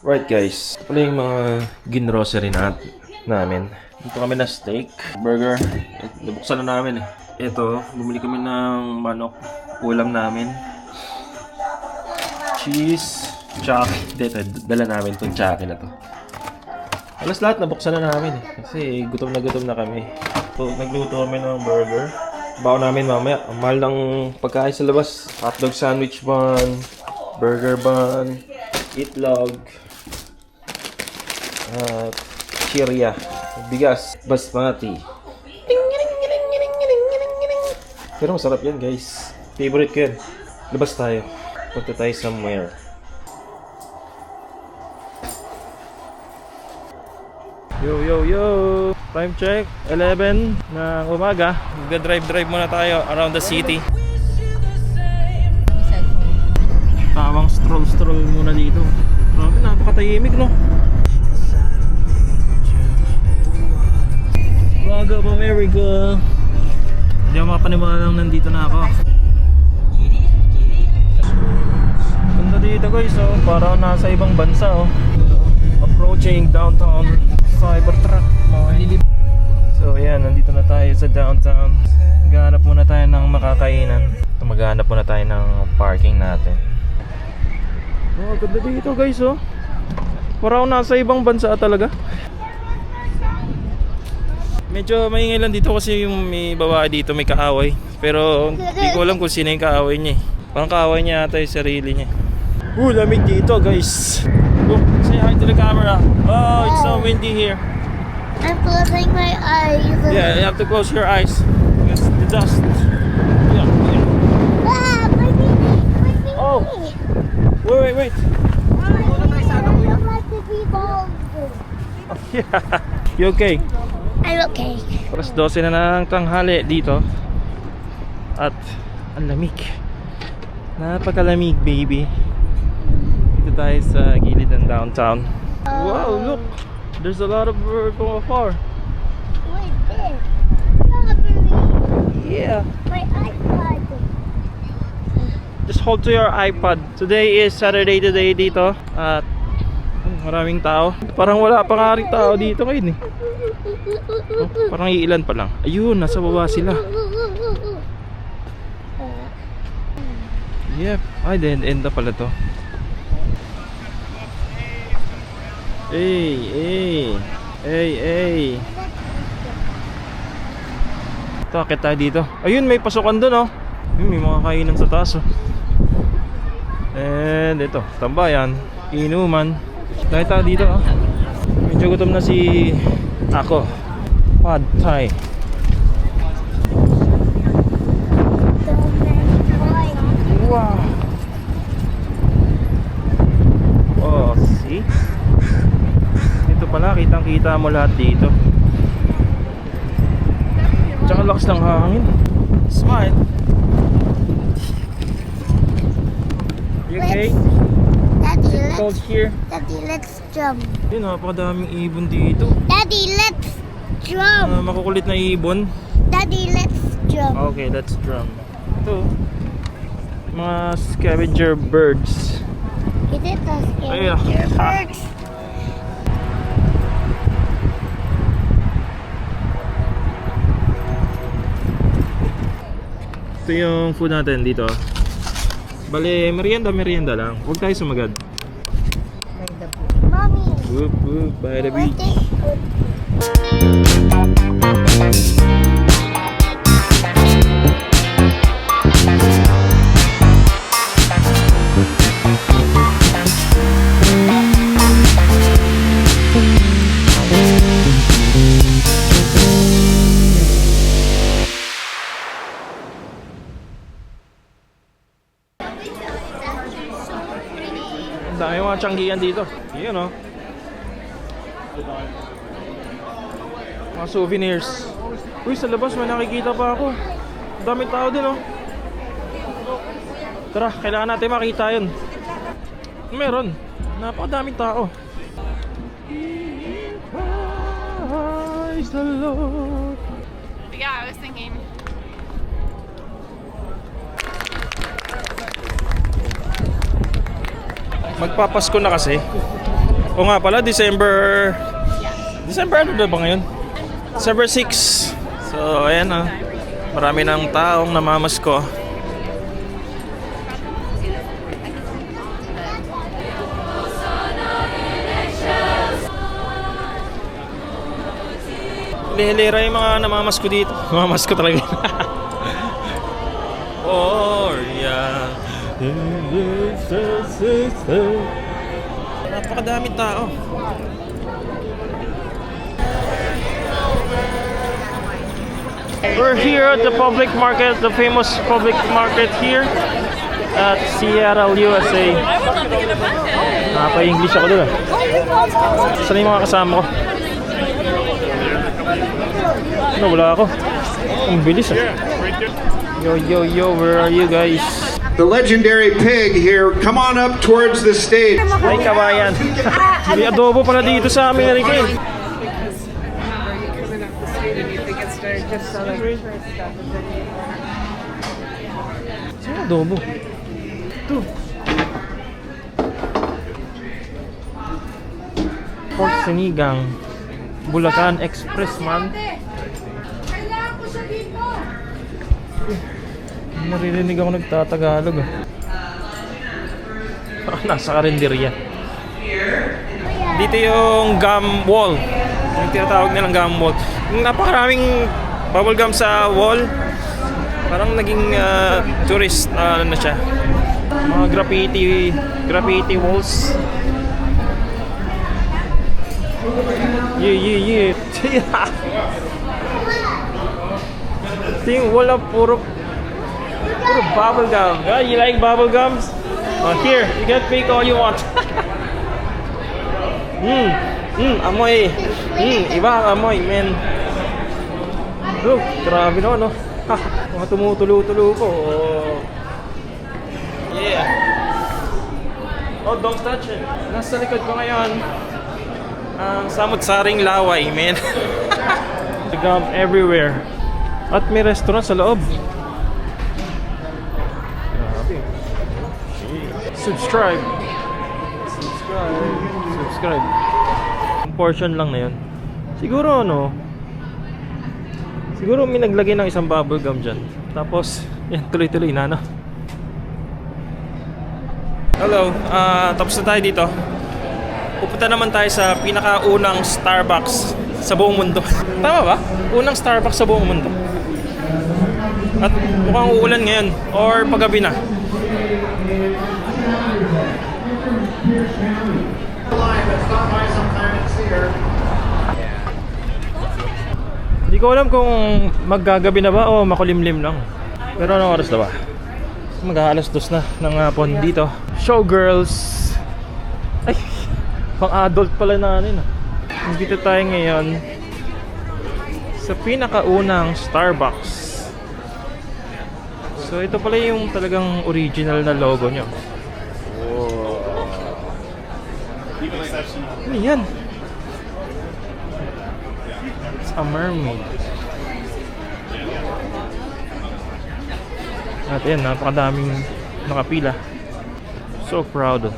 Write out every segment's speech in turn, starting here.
Right guys, ito pala yung mga ginrocery namin. Dito kami na steak, burger. Nabuksan na namin eh. Ito, bumili kami ng manok. Ulam namin. Cheese, chuck. Dito, dala namin itong chucky na to. Alas lahat nabuksan na namin eh. Kasi gutom na kami. So, nagluto kami ng burger. Baon namin mamaya. Ang mahal ng pagkain sa labas. Hotdog sandwich bun, burger bun, itlog, at chirya, bigas, basmati. Pero masarap yan guys. Favorite ko yan. Labas tayo. Punta tayo somewhere. Yo! Time check, 11 ng umaga. Magda-drive muna tayo around the city. Tamang stroll muna dito. Grabe, napakatahimik no? Umaga of America. Hindi ako makapaniwalang nandito na ako. Ganda dito guys oh. Parang nasa ibang bansa oh. Approaching downtown Cybertruck. So ayan, nandito na tayo sa downtown. Maghanap muna tayo ng makakainan. Maghanap muna tayo ng parking natin. Oh, ganda dito guys oh. Parang nasa ibang bansa talaga. Medyo maingay lang dito kasi yung may babae dito, may kaaway. Pero hindi ko alam kung sino yung kaaway niya eh. Parang kaaway niya ata yung sarili niya. Lamig dito guys. Oh, say hi to the camera. Oh, it's so windy here. I'm closing my eyes. Yeah, you have to close your eyes. It's the dust. Yeah. Ah, my baby. Oh. Wait. I don't like to be bald. Yeah. You okay? I'm okay. Oras 12 na ng tanghali dito. At ang lamig. Napakalamig baby. Dito tayo sa gilid ng downtown. Wow, look! There's a lot of birds from afar. Wait there. Strawberry. Yeah. My iPod. Just hold to your iPod. Today is Saturday today dito. At maraming tao. Parang wala pa nga rin tao dito ngayon eh. Oh, parang iilan pa lang. Ayun, nasa baba sila. Yep. Ay, then end na pala to. Hey. Ito, akit tayo dito. Ayun, may pasukan dun oh. May mga kainan sa taas oh. And ito, tambayan, inuman. Tayo tayo dito oh. Medyo gutom na si ako. Pad Thai. Wow. Oh, see? Ito pala, kitang-kita mo lahat dito. Tsaka lakas ng hangin. Smile. You okay? Daddy, Cold here. Daddy, let's jump. Yun, napakadaming ibon dito. Daddy, let's jump. Makukulit na ibon. Daddy, let's jump. Okay, let's drum. Ito, mga scavenger birds. Is it the Ayun. scavenger birds? Ito yung food natin dito. Bale, merienda lang. Huwag tayo sumagad. Mommy. Whoop, by the beach. Ang dami mga tiyanggihan dito. Yun oh. Mga souvenirs. Uy, sa labas may nakikita pa ako. Ang daming tao din oh. Tara, kailangan natin makita yun. Meron. Napakadaming tao. Praise the Lord. Yeah, I was thinking. Magpapasko na kasi. O nga pala, December ano na ba ngayon? December 6. So, ayan ah. Marami ng taong namamasko. Hilera yung mga namamasko dito. Namamasko talaga. Oh, yeah. Napakadaming tao. We're here at the public market, the famous public market here at Seattle, USA. Nakapa-English ako doon. Saan yung mga kasama ko? No, wala ako. Ang bilis ah. Yo, where are you guys? The legendary pig here, come on up towards the stage. Ay, kabayan. May adobo pala dito sa Amerika eh. Saan adobo? Ito. Pork sinigang. Bulacan Express man. Kailangan ko siya dito. Naririnig ako nagtatagalog ah. Nasa karinderya. Dito yung gum wall. Yung tinatawag nilang gum wall. Yung napakaraming bubble gum sa wall. Parang naging tourist ano na siya. Mga graffiti walls. Yeah. Ting wala puro bubble gum. You like bubble gums? Here, you can pick all you want. Amoy. Iba ang amoy, man. Look, grabe no. Mga tumutulo-tulo ko. Yeah. Oh, don't touch it. Nasa likod ko ngayon. Ang samut-saring laway, man. The gum everywhere. At may restaurant sa loob. Subscribe. Ang portion lang na yun. Siguro siguro may naglagay ng isang bubble gum dyan. Tapos, yan, tuloy-tuloy na, no? Hello, tapos na tayo dito. Pupunta naman tayo sa pinakaunang Starbucks sa buong mundo. Tama ba? Unang Starbucks sa buong mundo. At mukhang uulan ngayon or paggabi na. Hindi ko alam kung maggagabi na ba o makulimlim lang. Pero anong oras na ba? Mag-aalas 2 na ng hapon dito. Showgirls. Ay, pang-adult pala natin ah. Nandito tayo ngayon sa pinakaunang Starbucks. So ito pala yung talagang original na logo nyo. Ano yan? It's a mermaid. At yan, napakadaming nakapila. So proud.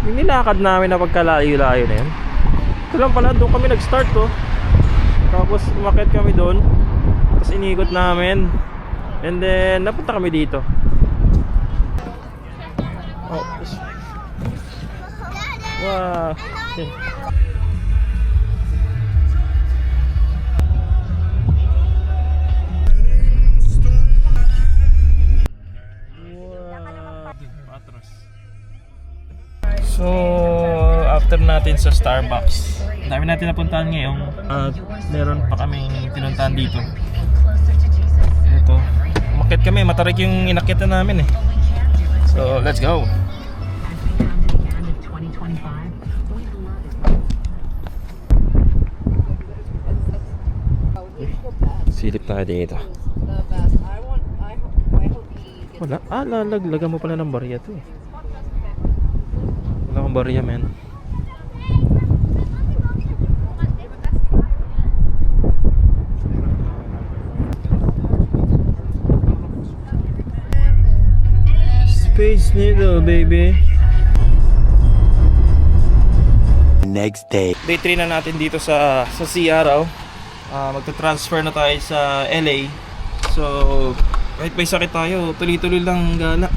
Yung nilakad namin na pagkalayo-layo na yun. Ito lang pala, doon kami nag-start to. Tapos umakyat kami doon. Tapos inikot namin. And then napunta kami dito. Oh. Wow. Okay. So, after natin sa Starbucks, dami natin napuntahan ngayon. Meron pa kaming pinuntahan dito. Ito. Umakyat kami, matarik yung inakyatan namin eh. So, let's go. Silip tayo dito. Wala. Lalaglagan mo pala ng barya to eh. Wala akong barya, man. Space Needle, baby. Next day. Day 3 na natin dito sa Seattle. Magta-transfer na tayo sa LA. So, kahit may sakit tayo, tuloy-tuloy lang gala.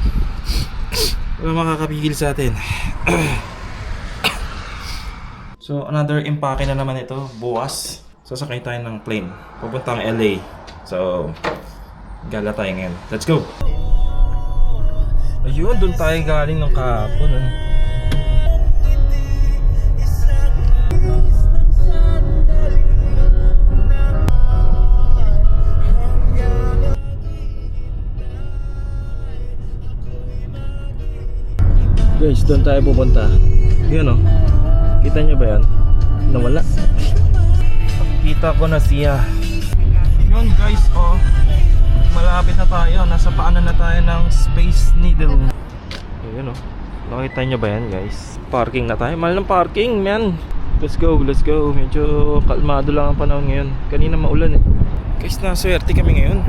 Wala makakapigil sa atin. So, another impake na naman ito. Bukas, sasakay tayo ng plane papuntang LA. So, gala tayo ngayon. Let's go! Ayun, doon tayo galing ng kahapon. Ano? Guys, doon tayo pupunta. Yun oh. Kita nyo ba yan? Nawala. Kita ko na siya. Yun guys, oh. Malapit na tayo. Nasa paanan na tayo ng Space Needle. Yun oh. Nakita nyo ba yan guys? Parking na tayo. Mahal ng parking, man. Let's go, let's go. Medyo kalmado lang ang panahon ngayon. Kanina maulan eh. Guys, naswerte kami ngayon.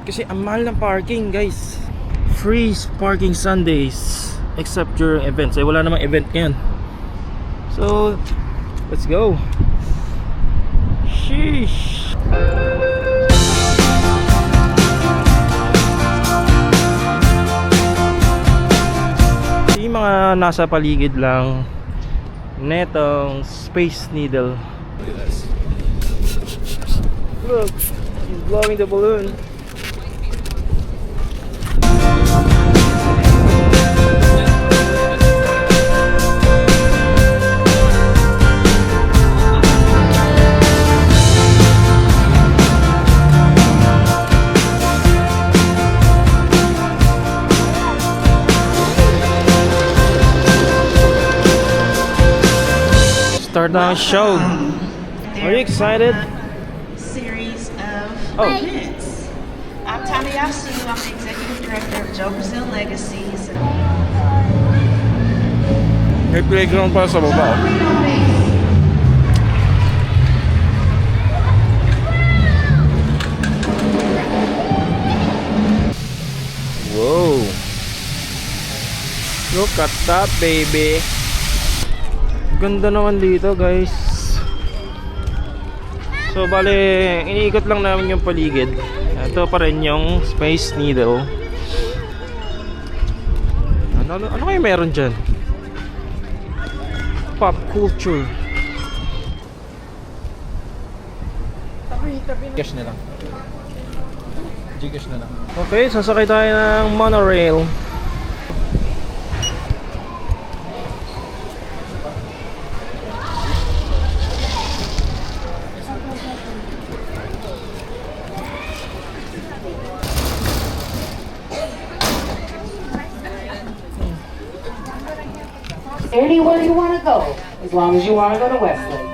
Kasi ang mahal ng parking guys. Free parking Sundays. Except during events. Wala namang event ngayon. So, let's go. Sheesh. Yung mga nasa paligid lang netong Space Needle. Look, he's blowing the balloon. Start our show. Are you excited? Series of Oh. events. I'm Tanya Yasu. I'm the executive director of Joe Brazil Legacies. May playground pa sa baba. Whoa. Look at that, baby. Ganda naman dito, guys. So, bale, iniikot lang namin yung paligid. Ito pa rin yung Space Needle. Ano kayo meron dyan? Pop culture. Gcash na lang. Gcash na lang. Okay, sasakay tayo ng monorail. Anywhere you want to go, as long as you want to go to Westlake.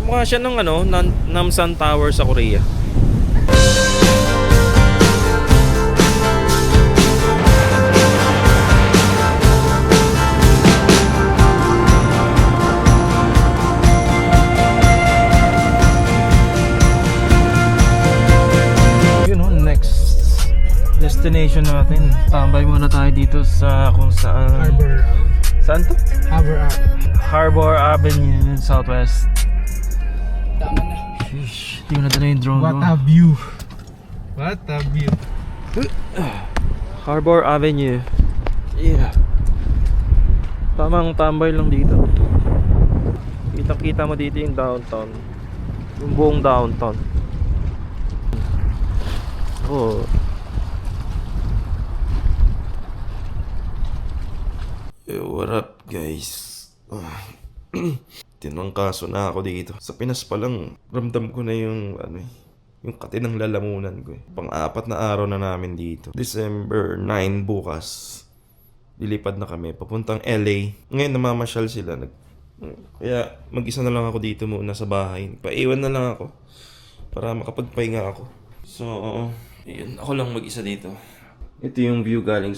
Mukha siya ng Namsan Tower sa Korea. Yun oh, next destination natin. Tambay muna tayo dito sa kung saan. Harbor. Saan to? Harbor Ave. Harbor Avenue, Southwest. Tama na. Sheesh, di ko na dala yung drone What ko. a view. What a view. Harbor Avenue. Yeah. Tamang tambay lang dito. Kita-kita mo dito yung downtown. Yung buong downtown. Oh. Yo, what up guys? Tinangkaso na ako dito. Sa Pinas pa lang, ramdam ko na yung yung kati ng lalamunan ko. Pang-apat na araw na namin dito. December 9 bukas. Lilipad na kami papuntang LA. Ngayon namamasyal sila. Kaya mag-isa na lang ako dito muna sa bahay. Paiwan na lang ako para makapagpahinga ako. So, yun, ako lang mag-isa dito. Ito yung view galing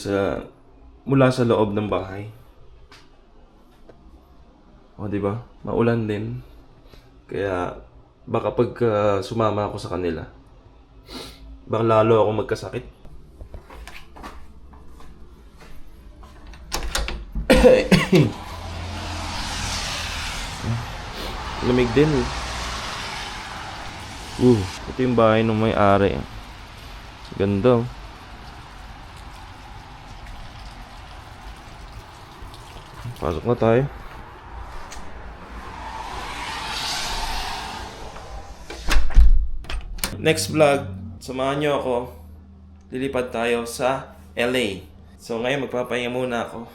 mula sa loob ng bahay. O, di ba? Maulan din. Kaya baka pag sumama ako sa kanila, baka lalo ako magkasakit. Lamig din. Ito yung bahay ng may-ari. Ganda. Pasok na tayo. Next vlog, samahan nyo ako. Lilipad tayo sa LA. So ngayon magpapahinga muna ako.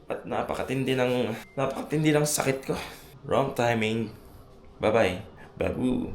At napakatindi ng sakit ko. Wrong timing. Bye-bye. Babu.